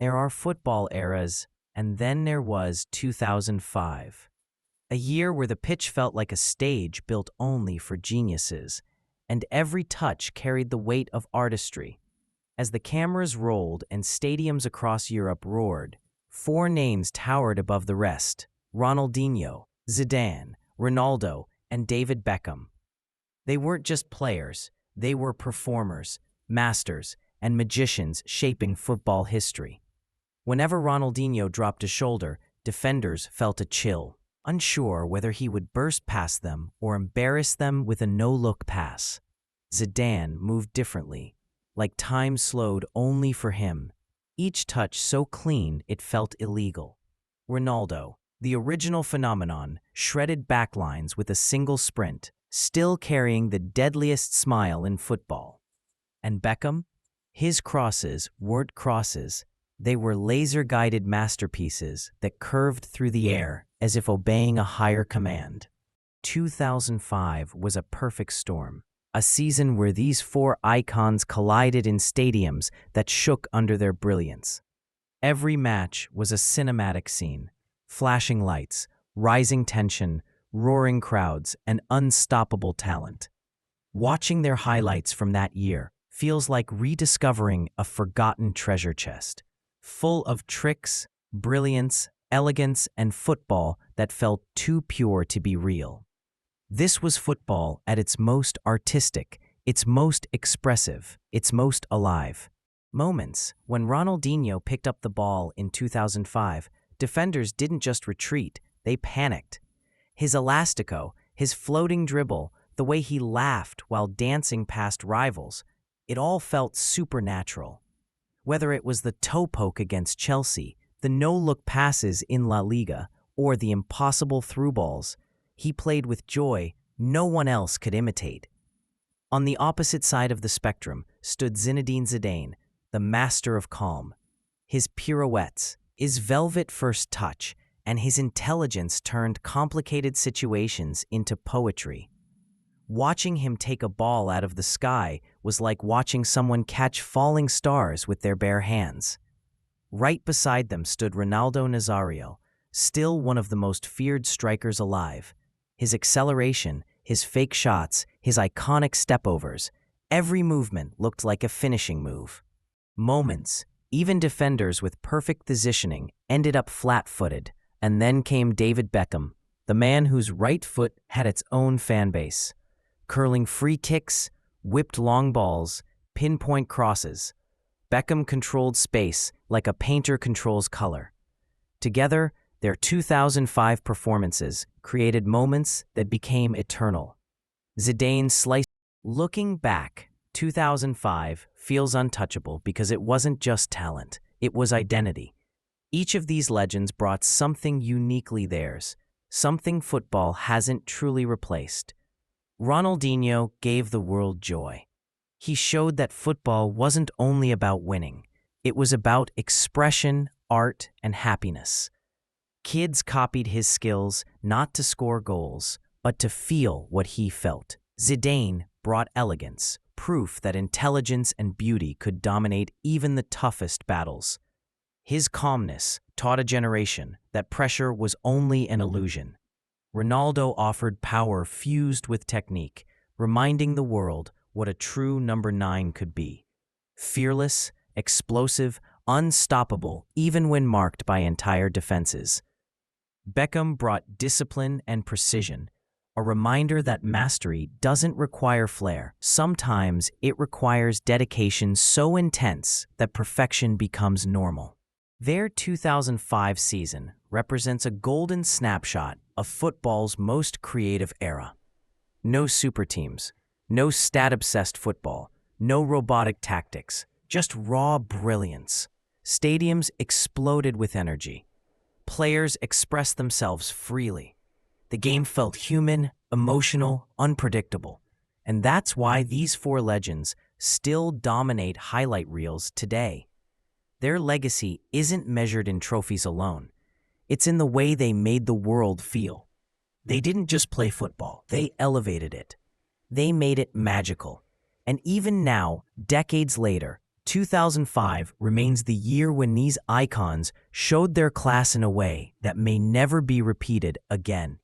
There are football eras, and then there was 2005. A year where the pitch felt like a stage built only for geniuses, and every touch carried the weight of artistry. As the cameras rolled and stadiums across Europe roared, four names towered above the rest: Ronaldinho, Zidane, Ronaldo, and David Beckham. They weren't just players, they were performers, masters, and magicians shaping football history. Whenever Ronaldinho dropped a shoulder, defenders felt a chill, unsure whether he would burst past them or embarrass them with a no-look pass. Zidane moved differently, like time slowed only for him, each touch so clean it felt illegal. Ronaldo, the original phenomenon, shredded backlines with a single sprint, still carrying the deadliest smile in football. And Beckham? His crosses weren't crosses. They were laser-guided masterpieces that curved through the air as if obeying a higher command. 2005 was a perfect storm, a season where these four icons collided in stadiums that shook under their brilliance. Every match was a cinematic scene: flashing lights, rising tension, roaring crowds, and unstoppable talent. Watching their highlights from that year feels like rediscovering a forgotten treasure chest, full of tricks, brilliance, elegance, and football that felt too pure to be real. This was football at its most artistic, its most expressive, its most alive. Moments when Ronaldinho picked up the ball in 2005, defenders didn't just retreat, they panicked. His elastico, his floating dribble, the way he laughed while dancing past rivals, it all felt supernatural. Whether it was the toe poke against Chelsea, the no-look passes in La Liga, or the impossible through balls, he played with joy no one else could imitate. On the opposite side of the spectrum stood Zinedine Zidane, the master of calm. His pirouettes, his velvet first touch, and his intelligence turned complicated situations into poetry. Watching him take a ball out of the sky was like watching someone catch falling stars with their bare hands. Right beside them stood Ronaldo Nazário, still one of the most feared strikers alive. His acceleration, his fake shots, his iconic stepovers, every movement looked like a finishing move. Moments, even defenders with perfect positioning ended up flat-footed. And then came David Beckham, the man whose right foot had its own fan base. Curling free kicks, whipped long balls, pinpoint crosses. Beckham controlled space like a painter controls color. Together, their 2005 performances created moments that became eternal. Zidane's slice. Looking back, 2005 feels untouchable because it wasn't just talent, it was identity. Each of these legends brought something uniquely theirs, something football hasn't truly replaced. Ronaldinho gave the world joy. He showed that football wasn't only about winning. It was about expression, art, and happiness. Kids copied his skills not to score goals, but to feel what he felt. Zidane brought elegance, proof that intelligence and beauty could dominate even the toughest battles. His calmness taught a generation that pressure was only an illusion. Ronaldo offered power fused with technique, reminding the world what a true number 9 could be. Fearless, explosive, unstoppable, even when marked by entire defenses. Beckham brought discipline and precision, a reminder that mastery doesn't require flair. Sometimes it requires dedication so intense that perfection becomes normal. Their 2005 season represents a golden snapshot of football's most creative era. No super teams, no stat-obsessed football, no robotic tactics, just raw brilliance. Stadiums exploded with energy. Players expressed themselves freely. The game felt human, emotional, unpredictable. And that's why these four legends still dominate highlight reels today. Their legacy isn't measured in trophies alone. It's in the way they made the world feel. They didn't just play football, they elevated it. They made it magical. And even now, decades later, 2005 remains the year when these icons showed their class in a way that may never be repeated again.